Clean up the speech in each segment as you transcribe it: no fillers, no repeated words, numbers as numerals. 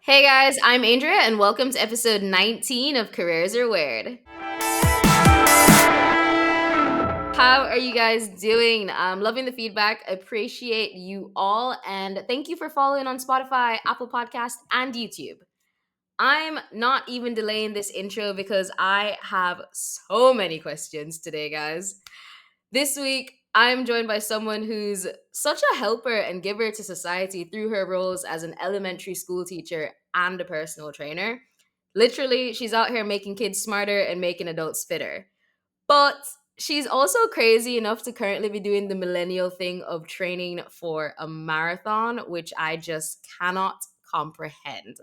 Hey guys, I'm Andrea, and welcome to episode 19 of Careers Are Weird. How are you guys doing? I'm loving the feedback. Appreciate you all, and thank you for following on Spotify, Apple Podcast, and YouTube. I'm not even delaying this intro because I have so many questions today, guys. This week, I'm joined by someone who's such a helper and giver to society through her roles as an elementary school teacher and a personal trainer. Literally, she's out here making kids smarter and making adults fitter. But she's also crazy enough to currently be doing the millennial thing of training for a marathon, which I just cannot comprehend.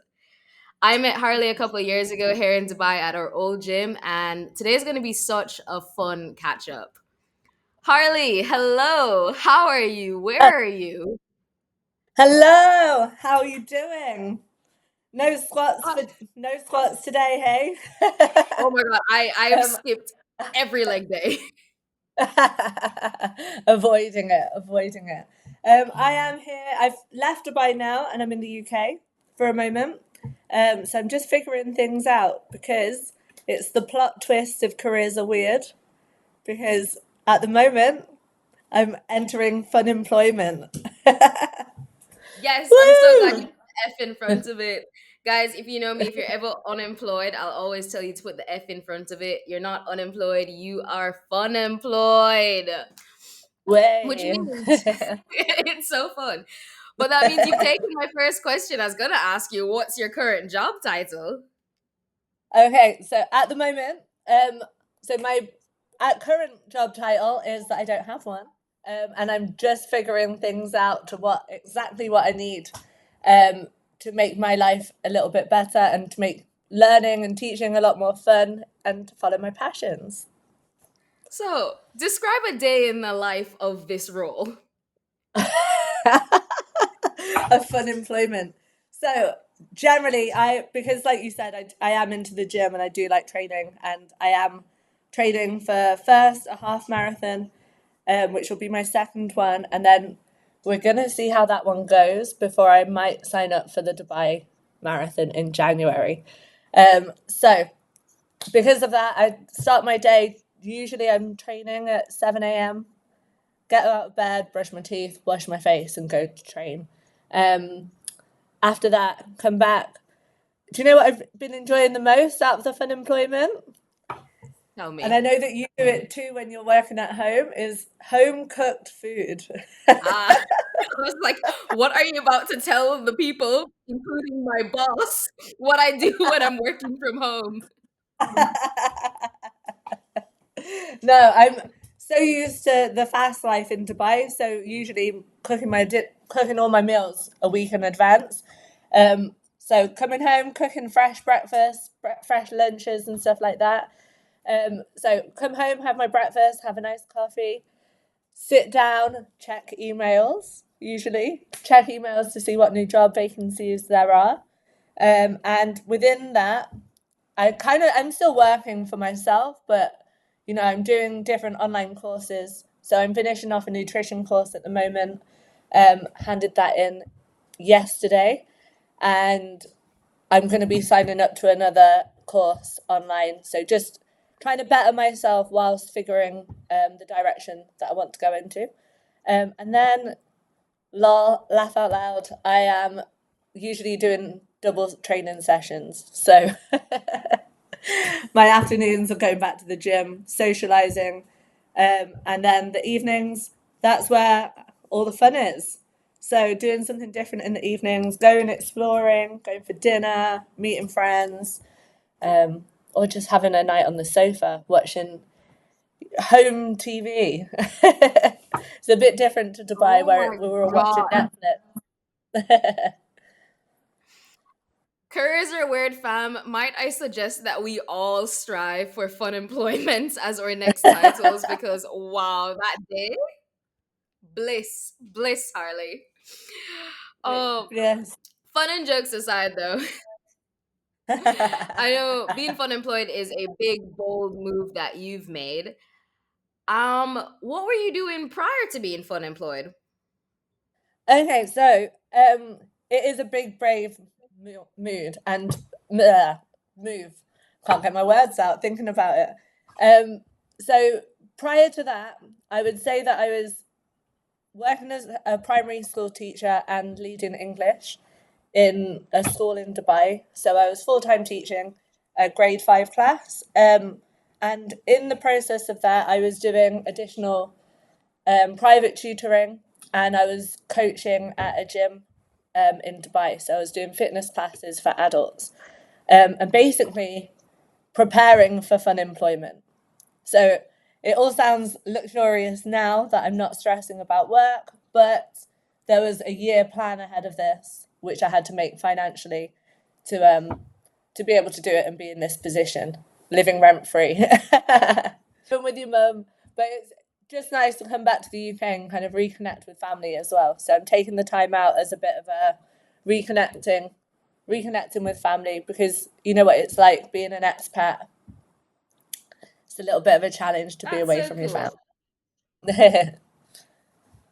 I met Harley a couple of years ago here in Dubai at our old gym, and today's going to be such a fun catch up. Harley, hello. How are you? Uh, Where are you? Hello, how are you doing? No squats Uh, for no squats today, hey? oh my god, I've um, skipped every leg day. avoiding it. I am here. I've left Dubai now, and I'm in the UK for a moment. So I'm just figuring things out because it's the plot twist of Careers Are Weird. Because at the moment, I'm entering funemployment. Yes, I'm so glad you Woo! put the F in front of it. Guys, if you know me, if you're ever unemployed, I'll always tell you to put the F in front of it. You're not unemployed, you are fun employed. Which Way. means it's so fun. But that means you've taken my first question. I was gonna ask you, what's your current job title? Okay, so at the moment, so my at current job title is that I don't have one, and I'm just figuring things out to what exactly what I need, to make my life a little bit better and to make learning and teaching a lot more fun and to follow my passions. So, describe a day in the life of this role. Of fun employment. So generally, I because like you said, I am into the gym and I do like training, and I am training for first a half marathon, which will be my second one, and then we're gonna see how that one goes before I might sign up for the Dubai marathon in January. So because of that, I start my day. Usually, I'm training at 7 a.m. Get out of bed, brush my teeth, wash my face, and go to train. Um, After that, come back. Do you know what I've been enjoying the most out of the fun employment? Tell And I me. know that you do it too when you're working at home, is home cooked food. Ah, I was like, what are you about to tell the people, including my boss, what I do when I'm working from home? No, I'm so used to the fast life in Dubai. So usually cooking all my meals a week in advance. So coming home, cooking fresh breakfast, fresh lunches and stuff like that. So come home, have my breakfast, have a nice coffee, sit down, check emails. Usually check emails to see what new job vacancies there are. And within that, I'm still working for myself, but I'm doing different online courses. So I'm finishing off a nutrition course at the moment. Handed that in yesterday, and I'm going to be signing up to another course online. So just trying to better myself whilst figuring the direction that I want to go into. And then, laugh out loud, I am usually doing double training sessions. So my afternoons are going back to the gym, socializing, and then the evenings, that's where all the fun is. So doing something different in the evenings, going exploring, going for dinner, meeting friends, or just having a night on the sofa watching home TV. It's a bit different to Dubai Oh where my we were watching god. Netflix. Careers are weird, fam. Might I suggest that we all strive for fun employment as our next titles because wow, that day, bliss, Harley. Oh, Yes. fun and jokes aside, though, I know being fun employed is a big, bold move that you've made. What were you doing prior to being fun employed? Okay, so it is a big, brave mood and move. Can't get my words out thinking about it. So prior to that, I would say that I was working as a primary school teacher and leading English in a school in Dubai. So I was full-time teaching a grade 5 class. And in the process of that, I was doing additional private tutoring, and I was coaching at a gym in Dubai. So I was doing fitness classes for adults, and basically preparing for fun employment. So it all sounds luxurious now that I'm not stressing about work, but there was a year plan ahead of this, which I had to make financially to be able to do it and be in this position, living rent free. Been with your mum, but it's just nice to come back to the UK and kind of reconnect with family as well. So I'm taking the time out as a bit of a reconnecting with family, because you know what it's like being an expat. It's a little bit of a challenge to be That's away so from your cool. family.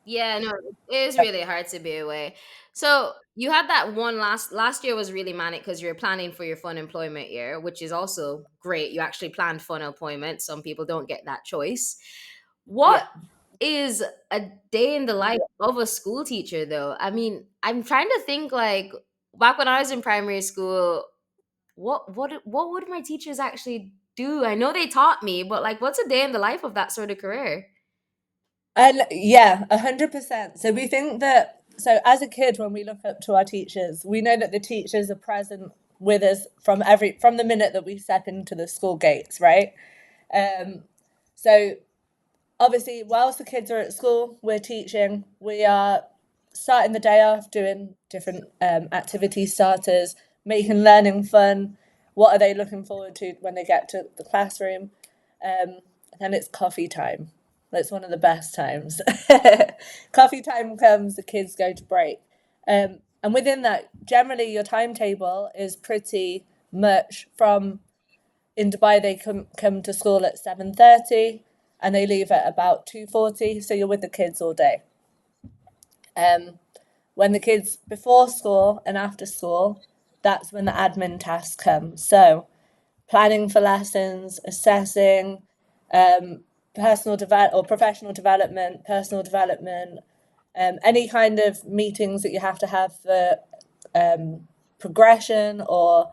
Yeah, no, it is really hard to be away. So you had that one last year was really manic because you were planning for your fun employment year, which is also great. You actually planned fun employment. Some people don't get that choice. What Yeah. is a day in the life of a school teacher though? I mean, I'm trying to think like back when I was in primary school, what would my teachers actually do? I know they taught me, but like what's a day in the life of that sort of career? And yeah, 100%. So we think that, so as a kid, when we look up to our teachers, we know that the teachers are present with us from the minute that we step into the school gates, right? Um, so obviously, whilst the kids are at school, we're teaching. We are starting the day off doing different activity starters, making learning fun. What are they looking forward to when they get to the classroom? Then it's coffee time. That's one of the best times. Coffee time comes, the kids go to break. And within that, generally your timetable is pretty much from, in Dubai they come to school at 7:30 and they leave at about 2:40, so you're with the kids all day. When the kids before school and after school, that's when the admin tasks come. So planning for lessons, assessing, personal develop or professional development, personal development, any kind of meetings that you have to have for progression or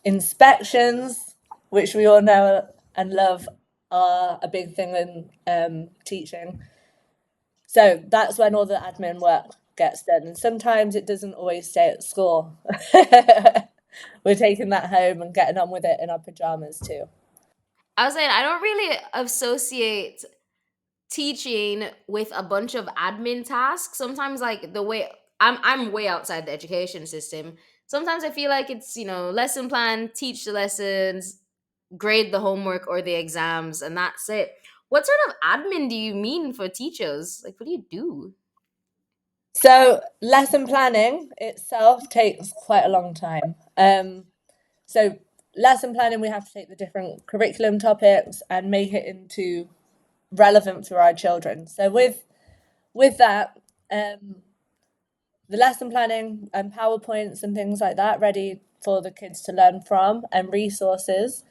inspections, which we all know and love are a big thing in teaching. So that's when all the admin work gets done. And sometimes it doesn't always stay at school. We're taking that home and getting on with it in our pajamas too. I was saying I don't really associate teaching with a bunch of admin tasks. Sometimes like the way I'm way outside the education system. Sometimes I feel like it's, lesson plan, teach the lessons, grade the homework or the exams, and that's it. What sort of admin do you mean for teachers? Like what do you do? So lesson planning itself takes quite a long time. So lesson planning, we have to take the different curriculum topics and make it into relevant for our children. So with that, the lesson planning and PowerPoints and things like that ready for the kids to learn from and resources.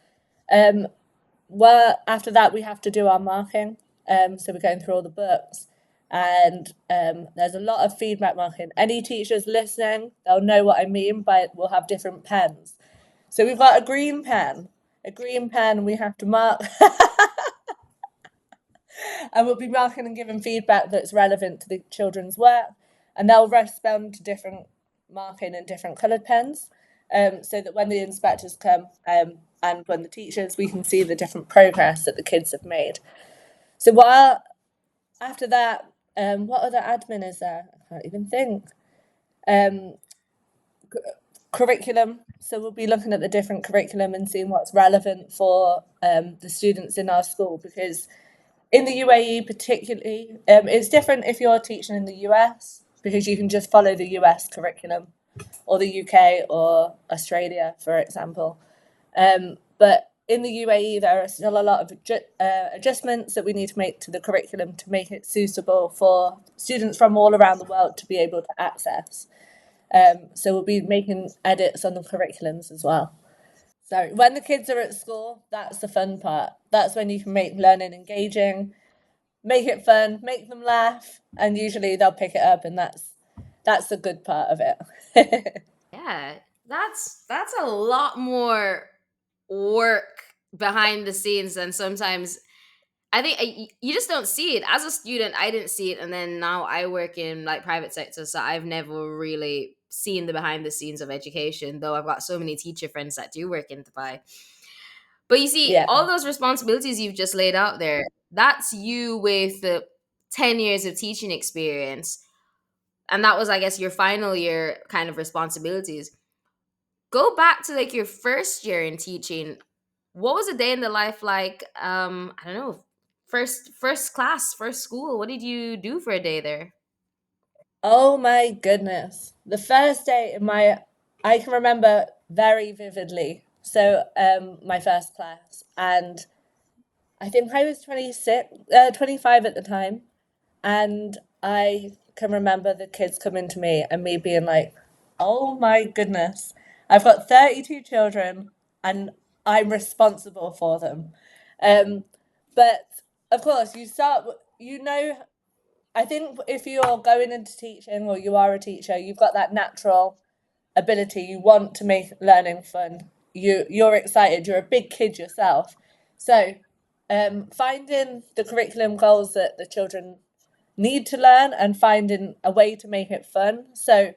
Well, after that, we have to do our marking. So we're going through all the books, and there's a lot of feedback marking. Any teachers listening, they'll know what I mean by we'll have different pens. So we've got a green pen. We have to mark, and we'll be marking and giving feedback that's relevant to the children's work, and they'll respond to different marking and different coloured pens, so that when the inspectors come and when the teachers, we can see the different progress that the kids have made. So while after that, what other admin is there? I can't even think. Um, Curriculum. So we'll be looking at the different curriculum and seeing what's relevant for the students in our school, because in the UAE particularly, it's different if you're teaching in the US, because you can just follow the US curriculum, or the UK or Australia, for example. But in the UAE, there are still a lot of adjustments that we need to make to the curriculum to make it suitable for students from all around the world to be able to access. So we'll be making edits on the curriculums as well. So when the kids are at school, that's the fun part. That's when you can make learning engaging, make it fun, make them laugh, and usually they'll pick it up, and that's the good part of it. Yeah, that's a lot more work behind the scenes than sometimes I think you just don't see it. As a student, I didn't see it, and then now I work in like private sector, so I've never really seen the behind the scenes of education. Though I've got so many teacher friends that do work in Dubai. But you see, Yeah. all those responsibilities you've just laid out there, that's you with 10 years of teaching experience, and that was, I guess, your final year kind of responsibilities. Go back to like your first year in teaching. What was a day in the life like? I don't know, first class, first school. What did you do for a day there? Oh my goodness. The first day in I can remember very vividly. So, my first class, and I think I was 26, 25 at the time. And I can remember the kids coming to me and me being like, oh my goodness, I've got 32 children and I'm responsible for them. Um, but of course, I think if you're going into teaching or you are a teacher, you've got that natural ability. You want to make learning fun. You're excited. You're a big kid yourself. So, finding the curriculum goals that the children need to learn and finding a way to make it fun. So,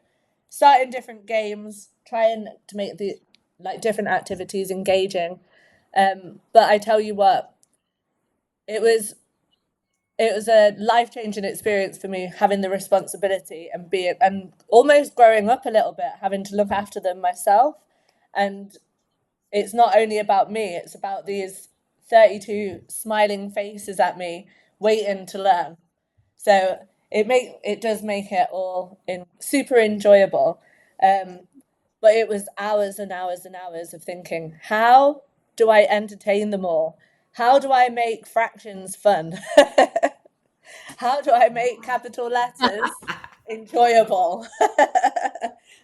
starting different games, trying to make the like different activities engaging. But I tell you what, it was it was a life changing experience for me having the responsibility and being and almost growing up a little bit, having to look after them myself. And it's not only about me, it's about these 32 smiling faces at me waiting to learn. So it does make it all in super enjoyable. Um, but it was hours and hours and hours of thinking, how do I entertain them all? How do I make fractions fun? How do I make capital letters enjoyable?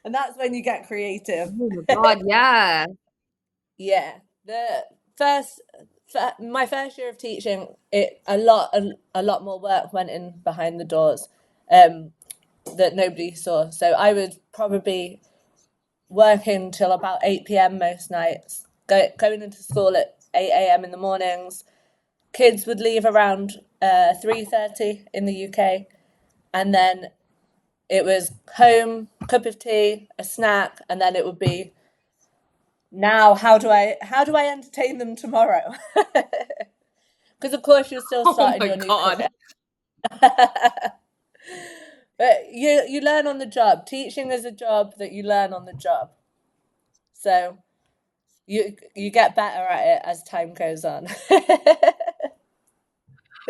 And that's when you get creative. Oh my god, yeah. Yeah, the first, my first year of teaching, a lot more work went in behind the doors, um, that nobody saw. So I was probably working till about 8 p.m. most nights, going into school at 8 a.m. in the mornings. Kids would leave around 3:30 in the UK, and then it was home, cup of tea, a snack, and then it would be now how do I entertain them tomorrow? Because of course you're still Oh starting my your new god. career. But you learn on the job. Teaching is a job that you learn on the job. So you get better at it as time goes on.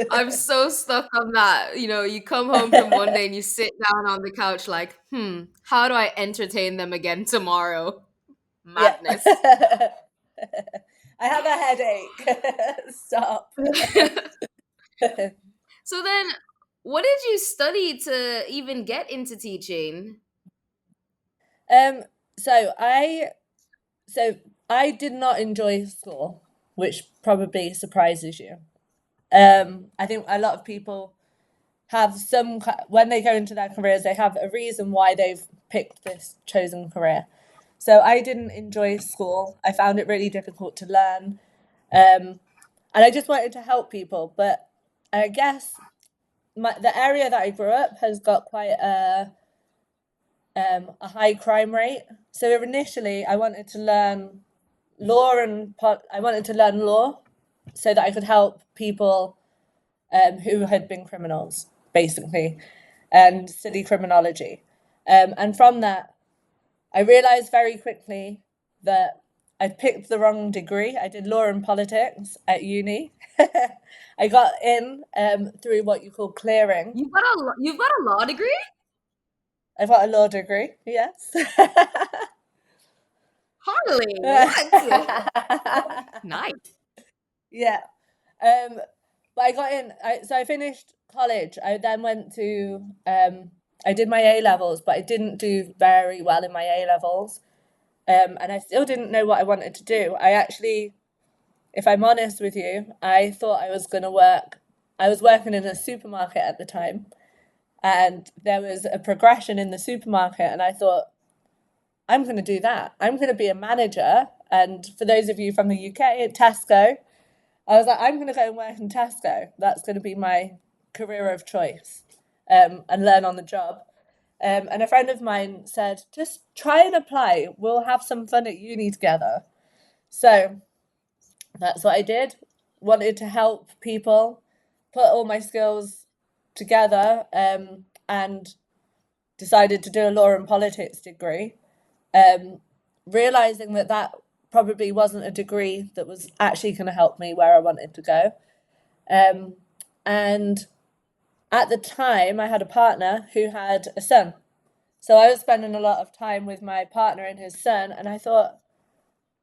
I'm so stuck on that. You come home from one day and you sit down on the couch like, how do I entertain them again tomorrow? Yeah. Madness. I have a headache. Stop. So then, what did you study to even get into teaching? Um, so so I did not enjoy school, which probably surprises you. I think a lot of people have when they go into their careers, they have a reason why they've picked this chosen career. So I didn't enjoy school. I found it really difficult to learn, and I just wanted to help people. But I guess the area that I grew up has got quite a high crime rate. So initially, I wanted to learn I wanted to learn law so that I could help people who had been criminals, basically, and study criminology. And from that, I realised very quickly that I'd picked the wrong degree. I did law and politics at uni. I got in through what you call clearing. You've got a law degree? I've got a law degree, yes. Harley, what? Nice. Yeah. But I got in. So I finished college. I then went to I did my A levels, but I didn't do very well in my A levels. And I still didn't know what I wanted to do. I actually, if I'm honest with you, I thought I was going to work. I was working in a supermarket at the time, and there was a progression in the supermarket, and I thought, I'm going to do that. I'm going to be a manager. And for those of you from the UK, at Tesco, I was like, I'm going to go and work in Tesco. That's going to be my career of choice, and learn on the job. And a friend of mine said, just try and apply. We'll have some fun at uni together. So that's what I did. Wanted to help people, put all my skills together, and decided to do a law and politics degree, um, realizing that that probably wasn't a degree that was actually going to help me where I wanted to go. Um, and at the time, I had a partner who had a son. So I was spending a lot of time with my partner and his son, and I thought,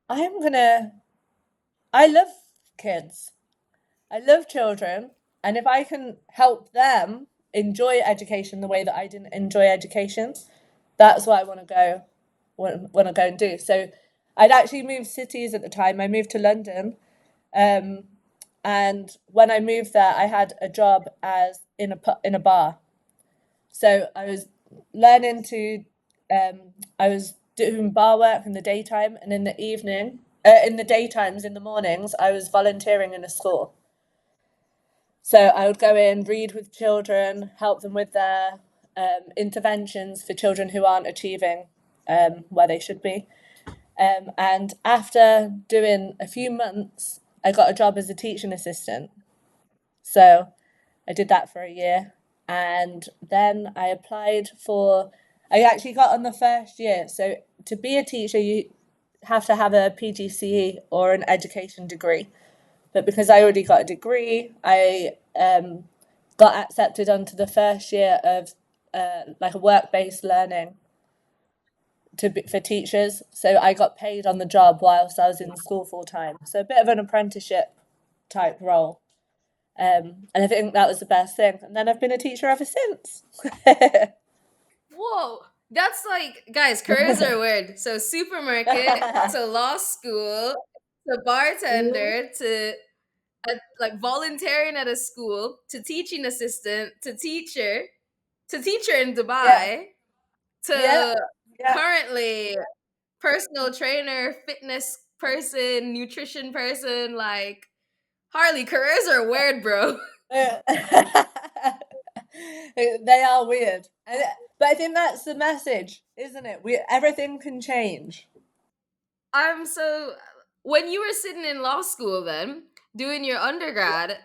I'm gonna, I love kids. I love children. And if I can help them enjoy education the way that I didn't enjoy education, that's what I want to go, want to go and do. So I'd actually moved cities at the time. I moved to London. Um, and when I moved there, I had a job as in a bar. So I was learning to, I was doing bar work in the daytime, and in the evening, in the daytimes, in the mornings, I was volunteering in a school. So I would go in, read with children, help them with their interventions for children who aren't achieving where they should be. And after doing a few months, I got a job as a teaching assistant. So I did that for a year. And then I applied for, I actually got on the first year. So to be a teacher, you have to have a PGCE or an education degree. But because I already got a degree, I got accepted onto the first year of like a work-based learning for teachers. So I got paid on the job whilst I was in school full time. So a bit of an apprenticeship type role. And I think that was the best thing. And then I've been a teacher ever since. Whoa. That's like, guys, careers are weird. So supermarket to law school to bartender to like volunteering at a school to teaching assistant to teacher in Yeah, Dubai yeah, to yeah. currently personal trainer, fitness person, nutrition person. Like, Harley, careers are weird, bro. They are weird. But I think that's the message, isn't it? Everything can change. I'm so. When you were sitting in law school, then doing your undergrad,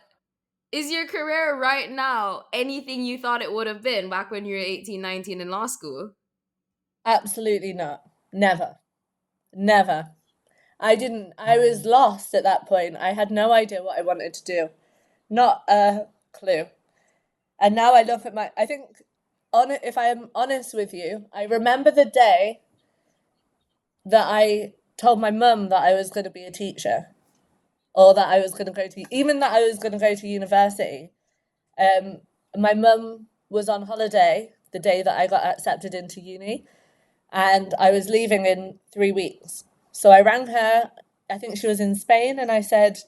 is your career right now anything you thought it would have been back when you were 18, 19 in law school? Absolutely not. Never. Never. I was lost at that point. I had no idea what I wanted to do. Not a clue. And now I look at I think, if I'm honest with you, I remember the day that I told my mum that I was going to be a teacher, or that I was going to even that I was going to go to university. Um, my mum was on holiday the day that I got accepted into uni, and I was leaving in 3 weeks. So I rang her, I think she was in Spain, and I said,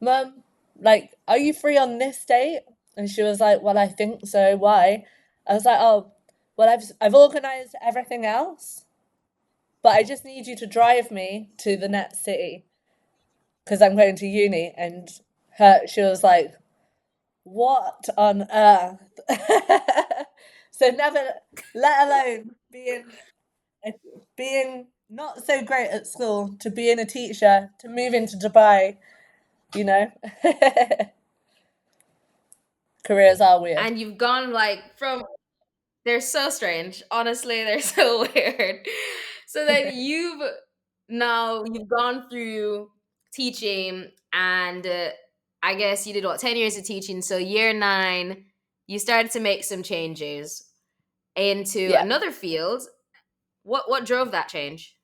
Mum, like, are you free on this date? And she was like, well, I think so. Why? I was like, oh, well, I've organised everything else, but I just need you to drive me to the next city because I'm going to uni. And she was like, what on earth? So never, let alone being not so great at school, to being a teacher, to moving to Dubai, you know. Careers are weird. And you've gone like from, they're so strange. Honestly, they're so weird. So then you've gone through teaching, and I guess you did what, 10 years of teaching. So year 9, you started to make some changes into Yeah. another field. What drove that change?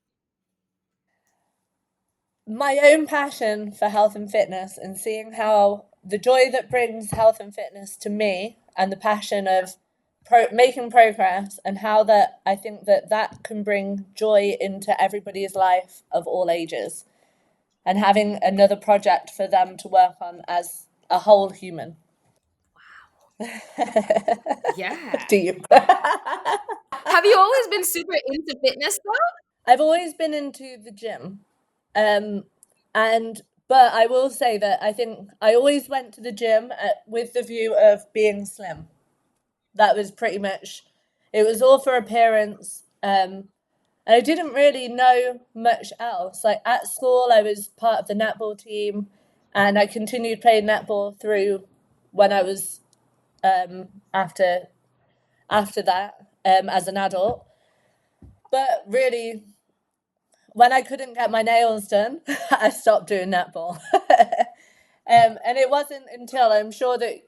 My own passion for health and fitness, and seeing how the joy that brings health and fitness to me, and the passion of making progress, and how that I think that can bring joy into everybody's life of all ages, and having another project for them to work on as a whole human. Yeah. Do you? Have you always been super into fitness though? I've always been into the gym. Um, and but I will say that I think I always went to the gym with the view of being slim. That was pretty much it was all for appearance. And I didn't really know much else. Like at school, I was part of the netball team, and I continued playing netball through when I was after that as an adult. But really, when I couldn't get my nails done, I stopped doing netball. And it wasn't until I'm sure that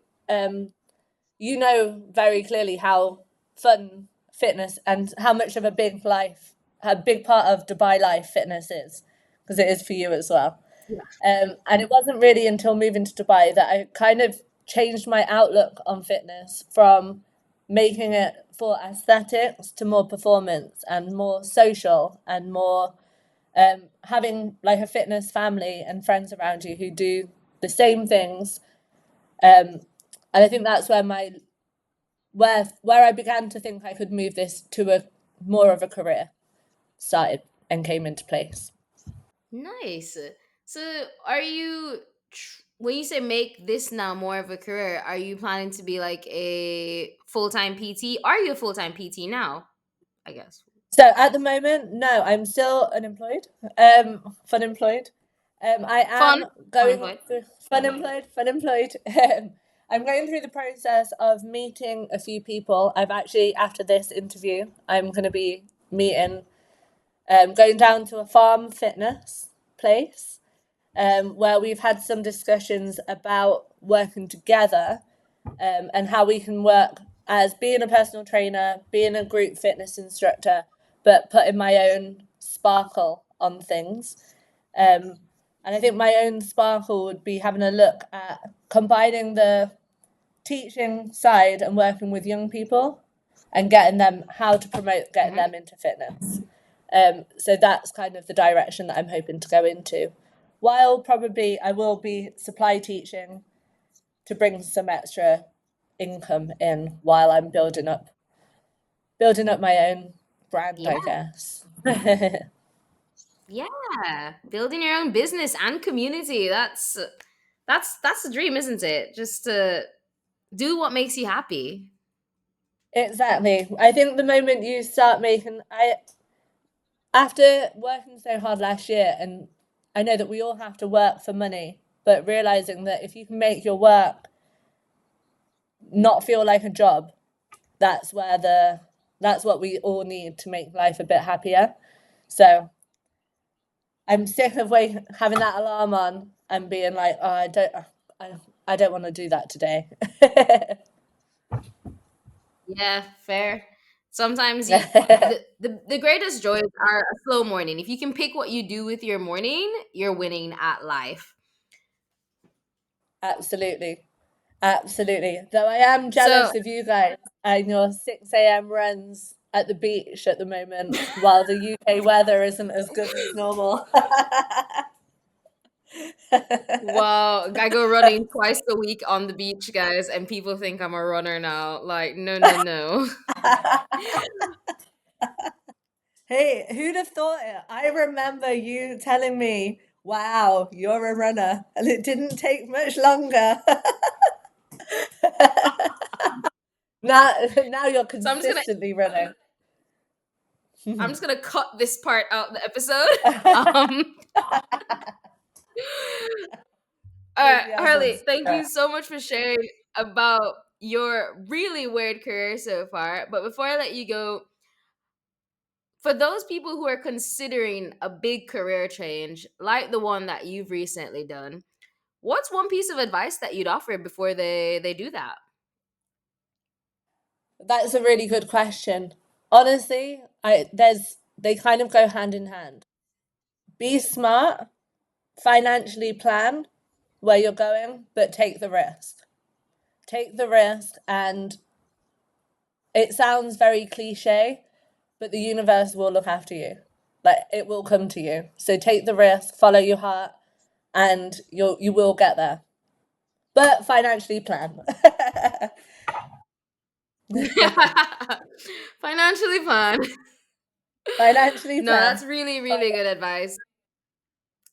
you know very clearly how fun fitness and how much of a big part of Dubai life fitness is, because it is for you as well. Yeah. And it wasn't really until moving to Dubai that I kind of changed my outlook on fitness from making it for aesthetics to more performance and more social and more having like a fitness family and friends around you who do the same things. And I think that's where I began to think I could move this to a more of a career started and came into place. Nice. So, when you say make this now more of a career, are you planning to be like a full time PT? Are you a full time PT now? I guess. So at the moment, no, I'm still unemployed, funemployed. I Fun, am fun going employed. through funemployed. I'm going through the process of meeting a few people. I've actually, after this interview, I'm going to be meeting, going down to a farm fitness place, where we've had some discussions about working together, and how we can work as being a personal trainer, being a group fitness instructor, but putting my own sparkle on things. Um, and I think my own sparkle would be having a look at combining the teaching side and working with young people and getting them how to promote getting Hmm. them into fitness. So that's kind of the direction that I'm hoping to go into. While probably I will be supply teaching to bring some extra income in while I'm building up my own brand, Yeah, I guess. yeah. Building your own business and community. That's the dream, isn't it? Just to do what makes you happy. Exactly. I think the moment you start making I after working so hard last year, and I know that we all have to work for money, but realizing that if you can make your work not feel like a job, that's what we all need to make life a bit happier. So I'm sick of having that alarm on and being like, oh, I don't want to do that today. Yeah, fair. Sometimes the greatest joys are a slow morning. If you can pick what you do with your morning, you're winning at life. Absolutely. Absolutely. Though I am So, jealous of you guys and your 6 a.m. runs at the beach at the moment while the UK weather isn't as good as normal. well, I go running twice a week on the beach, guys, and people think I'm a runner now. Like, no, no, no. Hey, who'd have thought it? I remember you telling me, wow, you're a runner. And it didn't take much longer. Now you're So consistently running. I'm just gonna cut this part out the episode. Um, all right, Maybe I'll Harley, thank consider you so much for sharing about your really weird career so far. But before I let you go, for those people who are considering a big career change, like the one that you've recently done, what's one piece of advice that you'd offer before they do that? it. That's a really good question. Honestly, they kind of go hand in hand. Be smart, financially plan where you're going, but take the risk. Take the risk and It sounds very cliche, but the universe will look after you. Like it will come to you. So take the risk, follow your heart, and you will get there. But financially plan. Financially fun. Financially No, plan. that's really, really good advice.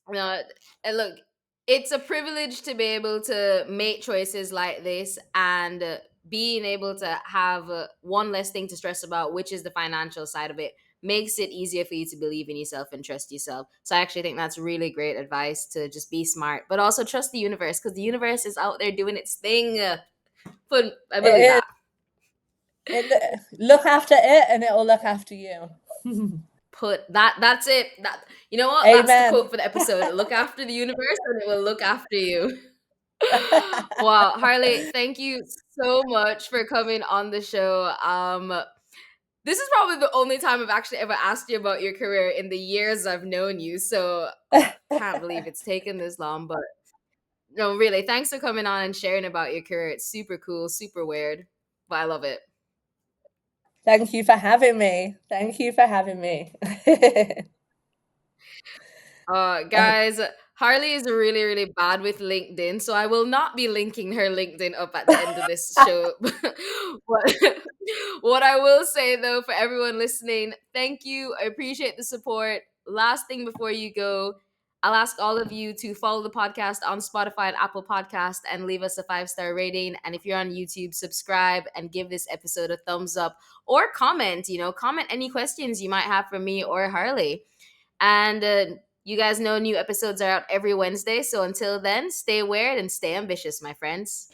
No, and look, it's a privilege to be able to make choices like this and being able to have one less thing to stress about, which is the financial side of it, makes it easier for you to believe in yourself and trust yourself. So I actually think that's really great advice to just be smart, but also trust the universe because the universe is out there doing its thing. I believe It that. is. Look after it, and it will look after you. Put that's it. That, you know what? That's the Amen. quote for the episode. Look after the universe and it will look after you. Wow, Harley, thank you so much for coming on the show. This is probably the only time I've actually ever asked you about your career in the years I've known you. So can't believe it's taken this long, but no, really, thanks for coming on and sharing about your career. It's super cool, super weird, but I love it. Thank you for having me. Thank you for having me. Guys, Harley is really, really bad with LinkedIn, so I will not be linking her LinkedIn up at the end of this show. what, what I will say, though, for everyone listening, thank you. I appreciate the support. Last thing before you go, I'll ask all of you to follow the podcast on Spotify and Apple Podcast and leave us a 5-star rating. And if you're on YouTube, subscribe and give this episode a thumbs up or comment. Comment any questions you might have for me or Harley. And you guys know new episodes are out every Wednesday. So until then, stay weird and stay ambitious, my friends.